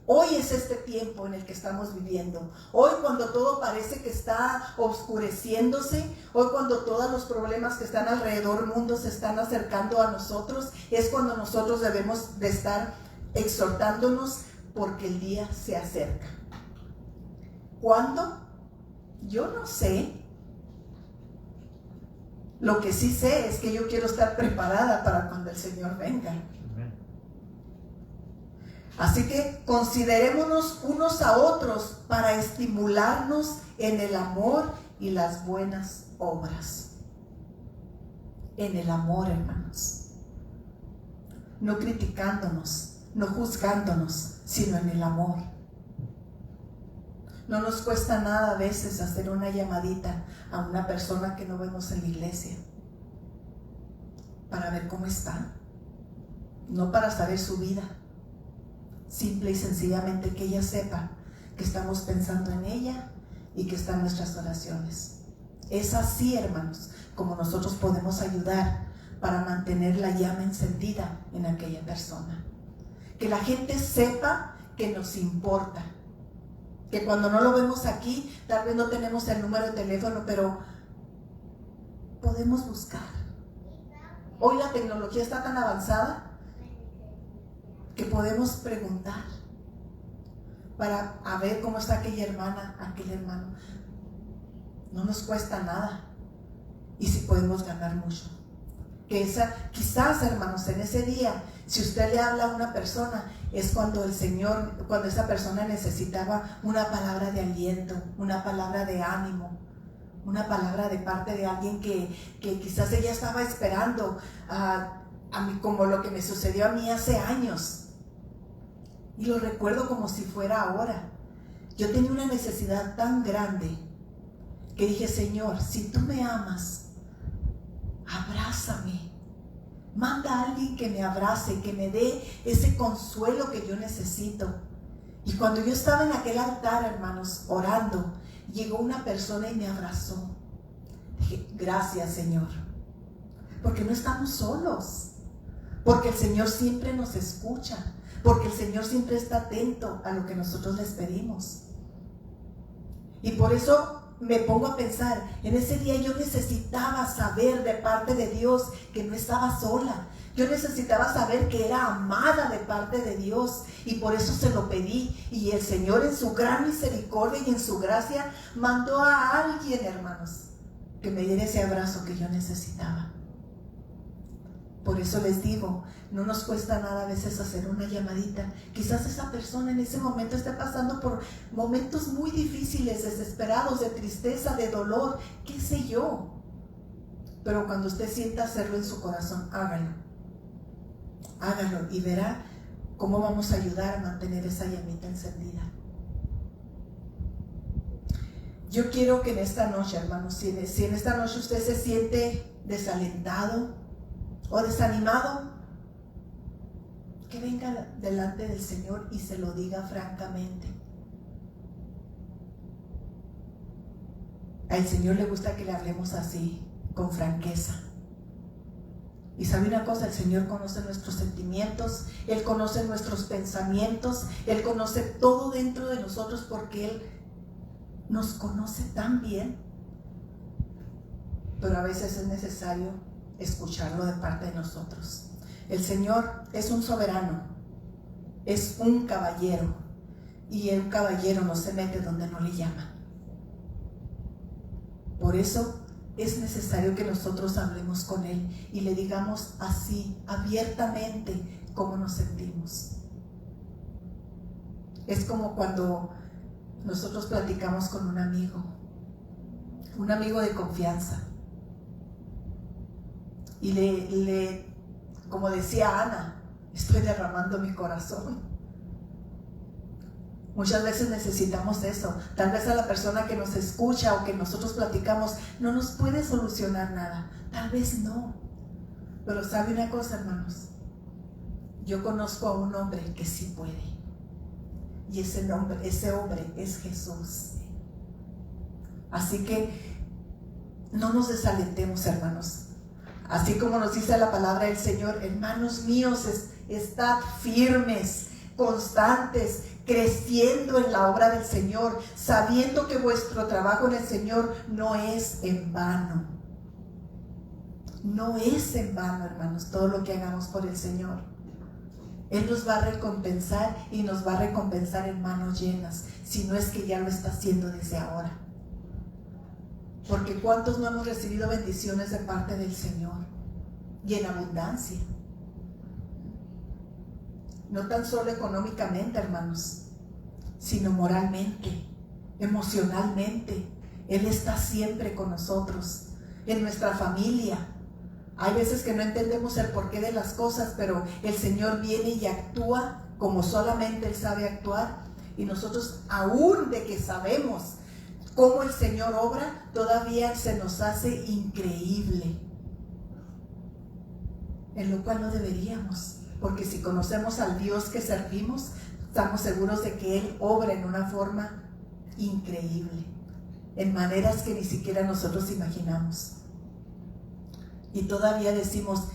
Hoy es este tiempo en el que estamos viviendo. Hoy, cuando todo parece que está oscureciéndose, hoy cuando todos los problemas que están alrededor del mundo se están acercando a nosotros, es cuando nosotros debemos de estar exhortándonos, porque el día se acerca. ¿Cuándo? Yo no sé. Lo que sí sé es que yo quiero estar preparada para cuando el Señor venga. Así que considerémonos unos a otros para estimularnos en el amor y las buenas obras. En el amor, hermanos. No criticándonos, no juzgándonos, sino en el amor. No nos cuesta nada a veces hacer una llamadita a una persona que no vemos en la iglesia para ver cómo está. No para saber su vida. Simple y sencillamente que ella sepa que estamos pensando en ella y que está en nuestras oraciones. Es así, hermanos, como nosotros podemos ayudar para mantener la llama encendida en aquella persona. Que la gente sepa que nos importa. Que cuando no lo vemos aquí, tal vez no tenemos el número de teléfono, pero podemos buscar. Hoy la tecnología está tan avanzada que podemos preguntar para ver cómo está aquella hermana, aquel hermano. No nos cuesta nada, y si podemos ganar mucho. Que quizás, hermanos, en ese día, si usted le habla a una persona, es cuando el Señor, cuando esa persona necesitaba una palabra de aliento, una palabra de ánimo, una palabra de parte de alguien que quizás ella estaba esperando, a mí, como lo que me sucedió a mí hace años. Y lo recuerdo como si fuera ahora. Yo tenía una necesidad tan grande que dije, Señor, si tú me amas, abrázame. Manda a alguien que me abrace, que me dé ese consuelo que yo necesito. Y cuando yo estaba en aquel altar, hermanos, orando, llegó una persona y me abrazó. Dije, gracias, Señor. Porque no estamos solos. Porque el Señor siempre nos escucha. Porque el Señor siempre está atento a lo que nosotros les pedimos. Y por eso me pongo a pensar, en ese día yo necesitaba saber de parte de Dios que no estaba sola. Yo necesitaba saber que era amada de parte de Dios, y por eso se lo pedí. Y el Señor, en su gran misericordia y en su gracia, mandó a alguien, hermanos, que me diera ese abrazo que yo necesitaba. Por eso les digo, no nos cuesta nada a veces hacer una llamadita. Quizás esa persona en ese momento esté pasando por momentos muy difíciles, desesperados, de tristeza, de dolor, qué sé yo. Pero cuando usted sienta hacerlo en su corazón, hágalo. Hágalo y verá cómo vamos a ayudar a mantener esa llamita encendida. Yo quiero que en esta noche, hermanos, si en esta noche usted se siente desalentado o desanimado, que venga delante del Señor y se lo diga francamente. Al Señor le gusta que le hablemos así, con franqueza. Y sabe una cosa, el Señor conoce nuestros sentimientos, Él conoce nuestros pensamientos, Él conoce todo dentro de nosotros, porque Él nos conoce tan bien. Pero a veces es necesario escucharlo de parte de nosotros. El Señor es un soberano, es un caballero, y un caballero no se mete donde no le llaman. Por eso es necesario que nosotros hablemos con Él y le digamos así, abiertamente, cómo nos sentimos. Es como cuando nosotros platicamos con un amigo de confianza, y como decía Ana, estoy derramando mi corazón. Muchas veces necesitamos eso. Tal vez a la persona que nos escucha o que nosotros platicamos no nos puede solucionar nada. Tal vez no. Pero sabe una cosa, hermanos, Yo conozco a un hombre que sí puede. Y ese hombre es Jesús. Así que no nos desalentemos, hermanos. Así como nos dice la palabra del Señor, hermanos míos, estad firmes, constantes, creciendo en la obra del Señor, sabiendo que vuestro trabajo en el Señor no es en vano. No es en vano, hermanos, todo lo que hagamos por el Señor. Él nos va a recompensar y nos va a recompensar en manos llenas, si no es que ya lo está haciendo desde ahora. Porque ¿cuántos no hemos recibido bendiciones de parte del Señor? Y en abundancia. No tan solo económicamente, hermanos, sino moralmente, emocionalmente. Él está siempre con nosotros, en nuestra familia. Hay veces que no entendemos el porqué de las cosas, pero el Señor viene y actúa como solamente Él sabe actuar. Y nosotros, aún de que sabemos cómo el Señor obra, todavía se nos hace increíble. En lo cual no deberíamos, porque si conocemos al Dios que servimos, estamos seguros de que Él obra en una forma increíble, en maneras que ni siquiera nosotros imaginamos. Y todavía decimos,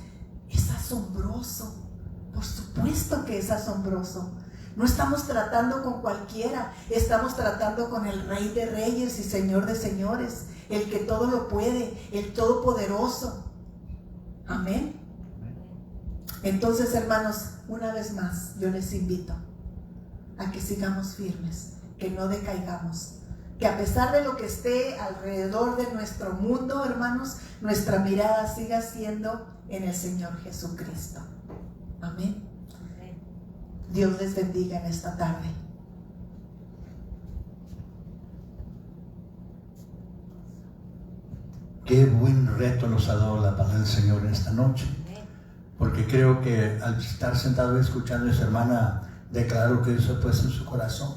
es asombroso. Por supuesto que es asombroso. No estamos tratando con cualquiera, estamos tratando con el Rey de Reyes y Señor de Señores, el que todo lo puede, el Todopoderoso. Amén. Entonces, hermanos, una vez más, yo les invito a que sigamos firmes, que no decaigamos, que a pesar de lo que esté alrededor de nuestro mundo, hermanos, nuestra mirada siga siendo en el Señor Jesucristo. Amén. Dios les bendiga en esta tarde. Qué buen reto nos ha dado la palabra del Señor en esta noche, porque creo que al estar sentado y escuchando a esa hermana declarar lo que Dios ha puesto en su corazón,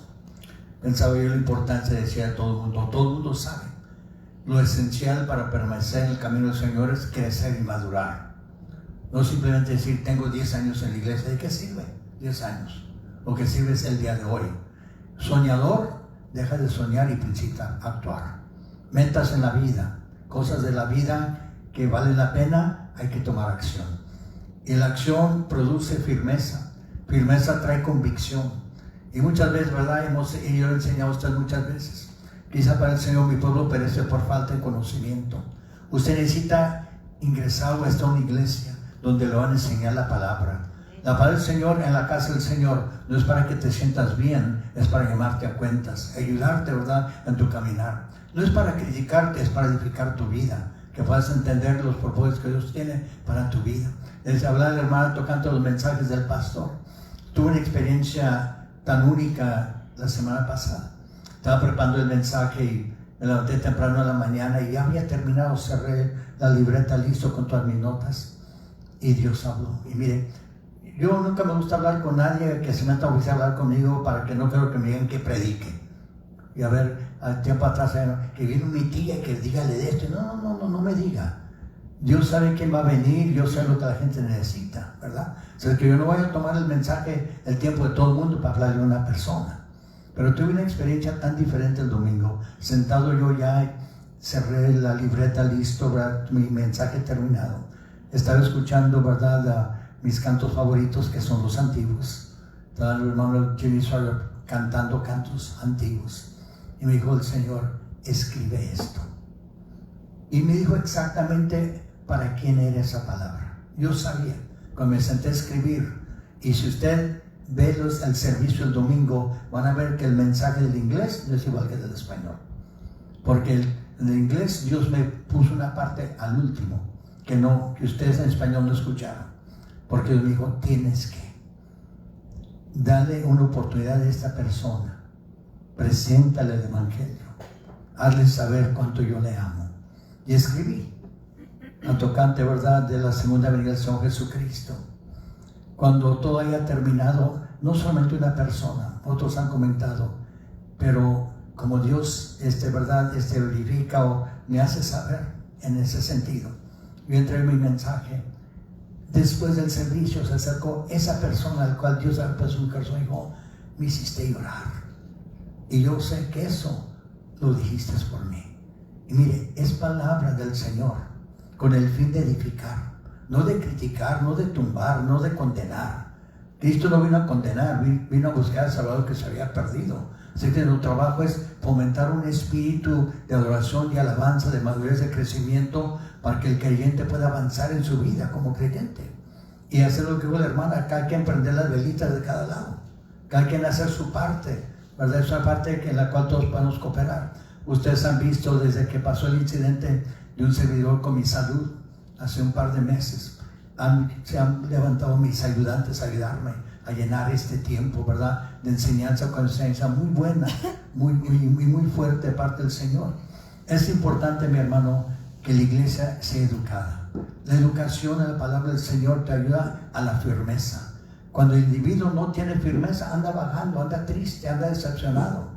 pensaba yo la importancia de decir a todo el mundo sabe, lo esencial para permanecer en el camino del Señor es crecer y madurar. No simplemente decir, tengo 10 años en la iglesia, ¿de qué sirve 10 años? Lo que sirve es el día de hoy. Soñador, deja de soñar y principia a actuar. Metas en la vida, cosas de la vida que valen la pena, hay que tomar acción. Y la acción produce firmeza. Firmeza trae convicción. Y muchas veces, ¿verdad? Y yo le he enseñado a usted muchas veces. Quizá para el Señor, mi pueblo perece por falta de conocimiento. Usted necesita ingresar a una iglesia donde le van a enseñar la palabra. La palabra del Señor en la casa del Señor no es para que te sientas bien, es para llamarte a cuentas, ayudarte, ¿verdad?, en tu caminar. No es para criticarte, es para edificar tu vida, que puedas entender los propósitos que Dios tiene para tu vida. Desde hablar de la hermana tocando los mensajes del pastor, tuve una experiencia tan única la semana pasada. Estaba preparando el mensaje y me levanté temprano en la mañana y ya había terminado, cerré la libreta, listo con todas mis notas, y Dios habló. Y mire, yo nunca me gusta hablar con nadie que se meta a hablar conmigo, para que no quiero que me digan que predique. Y a ver, al tiempo atrás, que viene mi tía que dígale de esto. No me diga. Dios sabe quién va a venir, Dios sabe lo que la gente necesita, ¿verdad? O sea, que yo no voy a tomar el mensaje, el tiempo de todo el mundo para hablarle a una persona. Pero tuve una experiencia tan diferente el domingo. Sentado yo ya, cerré la libreta, listo, ¿verdad?, mi mensaje terminado. Estaba escuchando, ¿verdad?, mis cantos favoritos, que son los antiguos. Estaba el hermano Jimmy Sawyer cantando cantos antiguos. Y me dijo el Señor, escribe esto. Y me dijo exactamente para quién era esa palabra. Yo sabía, cuando me senté a escribir. Y si usted ve el servicio el domingo, van a ver que el mensaje del inglés no es igual que el del español. Porque en el inglés Dios me puso una parte al último, que ustedes en español no escucharon. Porque Dios me dijo, tienes que darle una oportunidad a esta persona. Preséntale el evangelio. Hazle saber cuánto yo le amo. Y escribí la tocante, ¿verdad?, de la segunda venida del Señor Jesucristo. Cuando todo haya terminado, no solamente una persona, otros han comentado, pero como Dios, ¿verdad?, verifica o me hace saber en ese sentido. Yo entregué mi mensaje Después del servicio se acercó esa persona al cual Dios había puesto un corazón y dijo: me hiciste llorar. Y yo sé que eso lo dijiste por mí. Y mire, es palabra del Señor con el fin de edificar, no de criticar, no de tumbar, no de condenar. Cristo no vino a condenar, vino a buscar al Salvador que se había perdido. Así que nuestro trabajo es fomentar un espíritu de adoración y alabanza, de madurez, de crecimiento, para que el creyente pueda avanzar en su vida como creyente. Y hacer lo que dijo la hermana: cada quien prender las velitas de cada lado, cada quien hacer su parte, ¿verdad? Es una parte en la cual todos podemos cooperar. Ustedes han visto desde que pasó el incidente de un servidor con mi salud hace un par de meses, se han levantado mis ayudantes a ayudarme a llenar este tiempo, ¿verdad?, de enseñanza con enseñanza muy buena, muy fuerte de parte del Señor. Es importante, mi hermano, que la iglesia sea educada. La educación en la palabra del Señor te ayuda a la firmeza. Cuando el individuo no tiene firmeza, anda bajando, anda triste, anda decepcionado,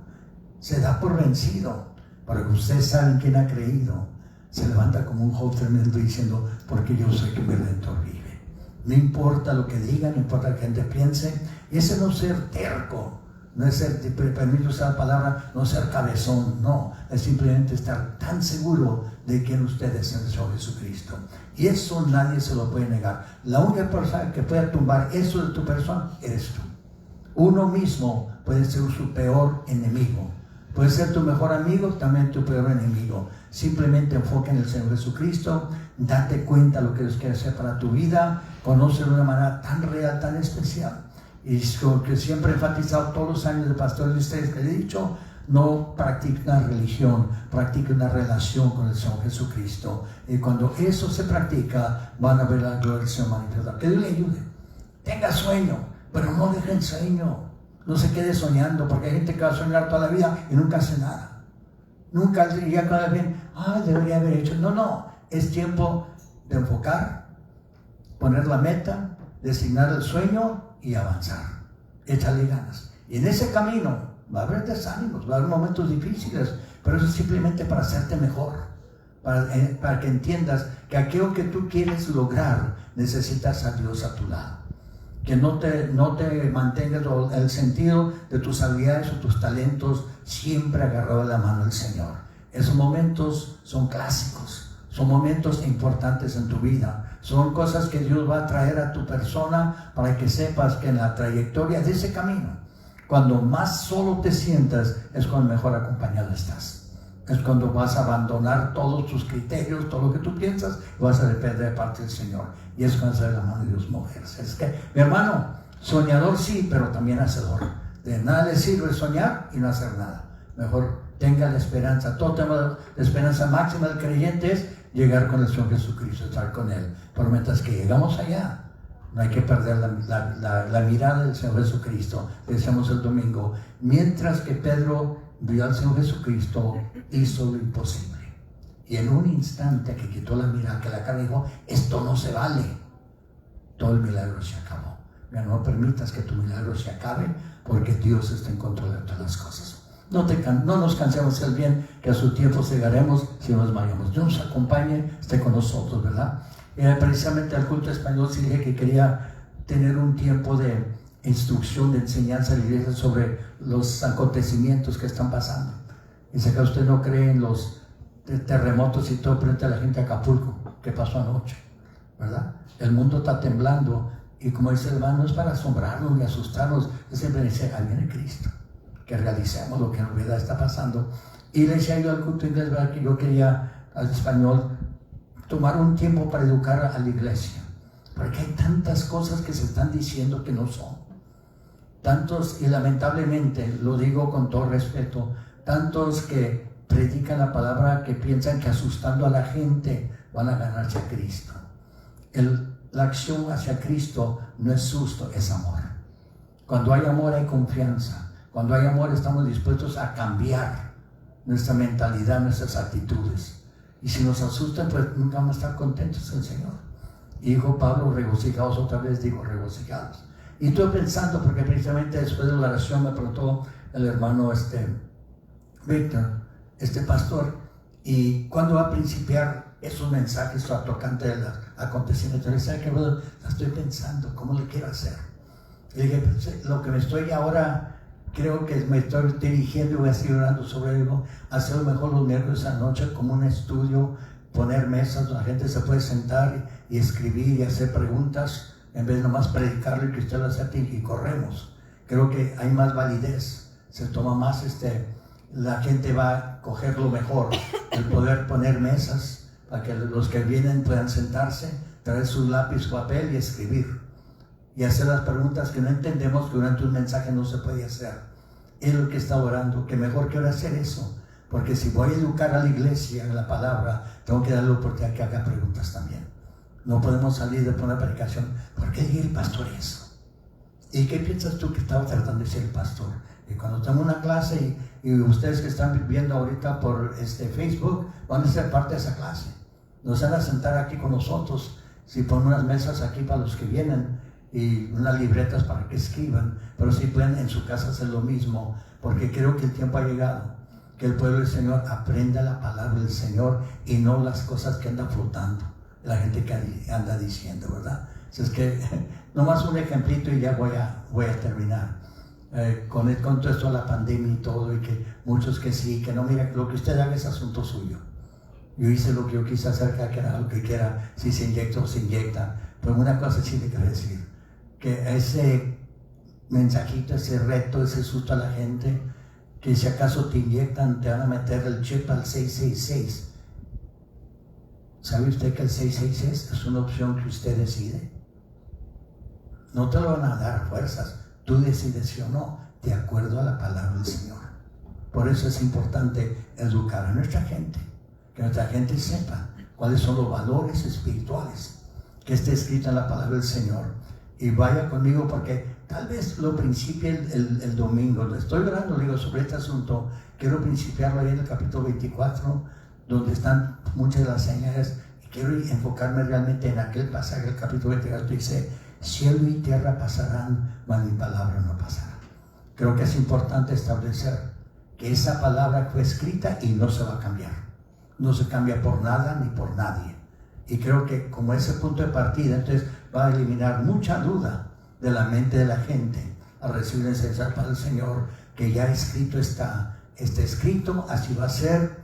se da por vencido. Pero ustedes saben quién ha creído, se levanta como un joven tremendo diciendo: porque yo sé que mi Redentor vive. No importa lo que digan, no importa lo que la gente piense. Y ese no es ser terco, no es ser, permito usar la palabra, no ser cabezón, no, es simplemente estar tan seguro de quién ustedes es el Señor Jesucristo. Y eso nadie se lo puede negar. La única persona que puede tumbar eso de tu persona eres tú. Uno mismo puede ser su peor enemigo. Puede ser tu mejor amigo, también tu peor enemigo. Simplemente enfoca en el Señor Jesucristo, date cuenta de lo que Dios quiere hacer para tu vida, conoce de una manera tan real, tan especial. Y es lo que siempre he enfatizado todos los años de pastor de ustedes, que le he dicho: no practique una religión, practique una relación con el Señor Jesucristo. Y cuando eso se practica, van a ver la gloria del Señor manifestada. Que Dios le ayude. Tenga sueño, pero no deje el sueño. No se quede soñando, porque hay gente que va a soñar toda la vida y nunca hace nada. Nunca diría cada vez: debería haber hecho. No, es tiempo de enfocar, poner la meta, designar el sueño y avanzar. Échale ganas. Y en ese camino va a haber desánimos, va a haber momentos difíciles, pero eso es simplemente para hacerte mejor, para que entiendas que aquello que tú quieres lograr, necesitas a Dios a tu lado. Que no te mantengas el sentido de tus habilidades o tus talentos siempre agarrado de la mano del Señor. Esos momentos son clásicos, son momentos importantes en tu vida, son cosas que Dios va a traer a tu persona para que sepas que en la trayectoria de ese camino, cuando más solo te sientas, es cuando mejor acompañado estás. Es cuando vas a abandonar todos tus criterios, todo lo que tú piensas, y vas a depender de parte del Señor. Y es cuando sale la mano de Dios moverse. Es que, mi hermano, soñador sí, pero también hacedor. De nada le sirve soñar y no hacer nada. Mejor tenga la esperanza. Todo tema de esperanza máxima del creyente es llegar con el Señor Jesucristo, estar con Él. Pero mientras que llegamos allá, no hay que perder la mirada del Señor Jesucristo. Decíamos el domingo, mientras que Pedro vio al Señor Jesucristo, hizo lo imposible. Y en un instante que quitó la mirada, que la cara dijo: esto no se vale, todo el milagro se acabó. Mira, no permitas que tu milagro se acabe, porque Dios está en control de todas las cosas. No nos cansemos del bien, que a su tiempo llegaremos si nos vayamos. Dios nos acompañe, esté con nosotros, ¿verdad? Precisamente al culto español sí dije que quería tener un tiempo de instrucción, de enseñanza de la iglesia sobre los acontecimientos que están pasando. Y sé que usted no cree en los terremotos y todo, frente a la gente de Acapulco, que pasó anoche, ¿verdad? El mundo está temblando, y como dice el hermano, no es para asombrarnos ni asustarnos. Yo siempre dice: ahí viene Cristo, que realicemos lo que en realidad está pasando. Y le decía yo al culto inglés, ¿verdad?, que yo quería al español tomar un tiempo para educar a la iglesia, porque hay tantas cosas que se están diciendo que no son. Tantos, y lamentablemente, lo digo con todo respeto, tantos que predican la palabra, que piensan que asustando a la gente van a ganarse a Cristo. La acción hacia Cristo no es susto, es amor. Cuando hay amor hay confianza. Cuando hay amor estamos dispuestos a cambiar nuestra mentalidad, nuestras actitudes. Y si nos asustan, pues nunca vamos a estar contentos en el Señor. Y dijo Pablo: regocijados. Otra vez digo regocijados. Y estoy pensando, porque precisamente después de la oración me preguntó el hermano Víctor, pastor, ¿y cuándo va a principiar esos mensajes tocantes de los acontecimientos. ¿Sabe qué, brother? La estoy pensando, ¿cómo le quiero hacer? Y dije, pues, lo que me estoy ahora, creo que me estoy dirigiendo y voy a seguir orando sobre algo, hacerlo mejor los miércoles a la noche como un estudio, poner mesas donde la gente se puede sentar y escribir y hacer preguntas, en vez de nomás predicarlo y que usted lo acepte y corremos. Creo que hay más validez, se toma más, la gente va a coger lo mejor, el poder poner mesas para que los que vienen puedan sentarse, traer su lápiz, su papel y escribir y hacer las preguntas que no entendemos, que durante un mensaje no se puede hacer. Es lo que está orando, que mejor quiero hacer eso, porque si voy a educar a la iglesia en la palabra, tengo que darle la oportunidad que haga preguntas también. No podemos salir de una predicación, ¿por qué dice el pastor eso? ¿Y qué piensas tú que estaba tratando de decir el pastor? Y cuando tengo una clase y ustedes que están viendo ahorita por Facebook van a ser parte de esa clase. Nos van a sentar aquí con nosotros, si ponen unas mesas aquí para los que vienen y unas libretas para que escriban, pero si pueden en su casa hacer lo mismo, porque creo que el tiempo ha llegado, que el pueblo del Señor aprenda la palabra del Señor y no las cosas que andan flotando, la gente que anda diciendo, ¿verdad? Así es que nomás un ejemplito y ya voy a terminar. Con todo esto de la pandemia y todo, y que muchos que sí, que no, mira, lo que usted haga es asunto suyo. Yo hice lo que yo quise hacer, que era lo que quiera, si se inyecta o se inyecta. Pero una cosa sí le quiero decir, que ese mensajito, ese reto, ese susto a la gente, que si acaso te inyectan, te van a meter el chip al 666. ¿Sabe usted que el 666 es una opción que usted decide? No te lo van a dar a fuerzas. Tú decides sí o no, de acuerdo a la palabra del Señor. Por eso es importante educar a nuestra gente, que nuestra gente sepa cuáles son los valores espirituales que esté escrito en la palabra del Señor. Y vaya conmigo, porque tal vez lo principie el domingo. Le estoy orando, le digo, sobre este asunto. Quiero principiarlo ahí en el capítulo 24, donde están muchas de las señales. Y quiero enfocarme realmente en aquel pasaje del capítulo 24 que dice: cielo y tierra pasarán, mas mi palabra no pasará. Creo que es importante establecer que esa palabra fue escrita y no se va a cambiar. No se cambia por nada ni por nadie. Y creo que como ese punto de partida, entonces va a eliminar mucha duda de la mente de la gente al recibir la enseñanza para el Señor, que ya escrito está escrito, así va a ser.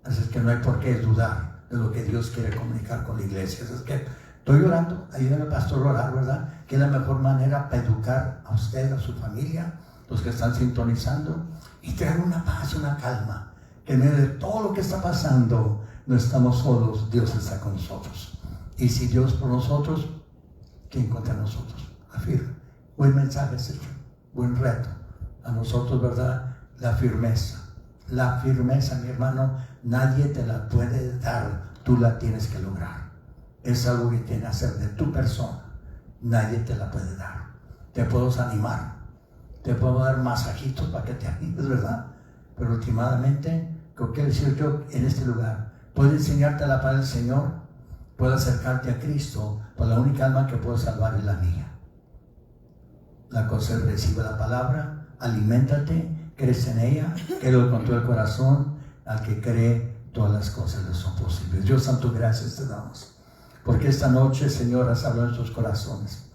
Así es que no hay por qué dudar de lo que Dios quiere comunicar con la iglesia. Así es que estoy orando, ayúdame pastor a orar, ¿verdad? Que es la mejor manera para educar a usted, a su familia, los que están sintonizando, y traer una paz, una calma, que en medio de todo lo que está pasando, no estamos solos, Dios está con nosotros. Y si Dios por nosotros, ¿quién contra nosotros? Afirma. Buen mensaje es hecho, buen reto. A nosotros, ¿verdad? La firmeza, mi hermano, nadie te la puede dar, tú la tienes que lograr. Es algo que tienes que hacer de tu persona. Nadie te la puede dar. Te puedo animar, te puedo dar masajitos para que te animes, ¿verdad? Pero últimamente, ¿qué quiero decir yo en este lugar? Puedo enseñarte la palabra del Señor, puedo acercarte a Cristo, pues la única alma que puedo salvar es la mía. La cosa es: recibe la palabra, aliméntate, crece en ella, créelo con todo el corazón. Al que cree, todas las cosas le son posibles. Dios santo, gracias te damos, porque esta noche, Señor, has hablado en nuestros corazones.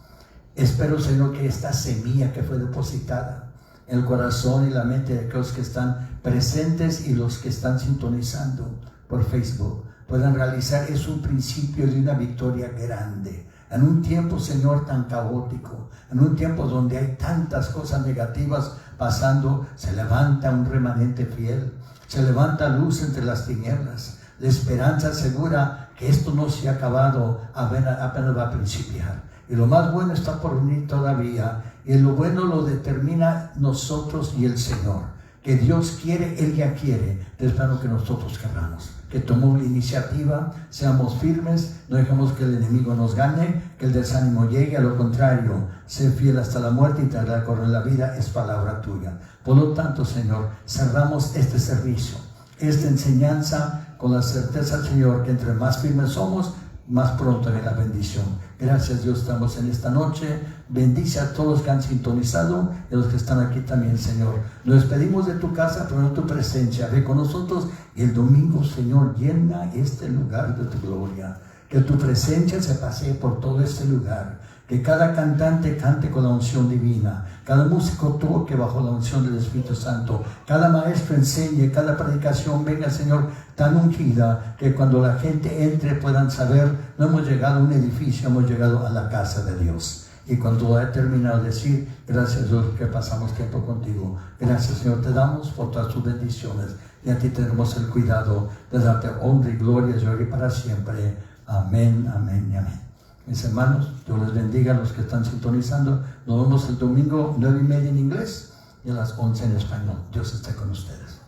Espero, Señor, que esta semilla que fue depositada en el corazón y la mente de aquellos que están presentes y los que están sintonizando por Facebook puedan realizar, es un principio de una victoria grande. En un tiempo, Señor, tan caótico, en un tiempo donde hay tantas cosas negativas pasando, se levanta un remanente fiel, se levanta luz entre las tinieblas. La esperanza segura que esto no se ha acabado, apenas va a principiar. Y lo más bueno está por venir todavía. Y lo bueno lo determina nosotros y el Señor. Que Dios quiere, Él ya quiere. Te espero que nosotros querramos. Que tomemos la iniciativa, seamos firmes, no dejemos que el enemigo nos gane, que el desánimo llegue. A lo contrario, ser fiel hasta la muerte y tratar de correr la vida es palabra tuya. Por lo tanto, Señor, cerramos este servicio, esta enseñanza, con la certeza, Señor, que entre más firmes somos, más pronto en la bendición. Gracias Dios, estamos en esta noche. Bendice a todos los que han sintonizado y a los que están aquí también, Señor. Nos despedimos de tu casa, pero no tu presencia. Ve con nosotros y el domingo, Señor, llena este lugar de tu gloria. Que tu presencia se pasee por todo este lugar. Que cada cantante cante con la unción divina, cada músico toque bajo la unción del Espíritu Santo, cada maestro enseñe, cada predicación venga, Señor, tan ungida que cuando la gente entre puedan saber, no hemos llegado a un edificio, hemos llegado a la casa de Dios. Y cuando he terminado de decir, gracias Dios que pasamos tiempo contigo. Gracias Señor, te damos por todas tus bendiciones y a ti tenemos el cuidado de darte honra y gloria y hoy para siempre. Amén, amén y amén. Mis hermanos, Dios les bendiga a los que están sintonizando. Nos vemos el domingo 9:30 en inglés y a las 11 en español. Dios esté con ustedes.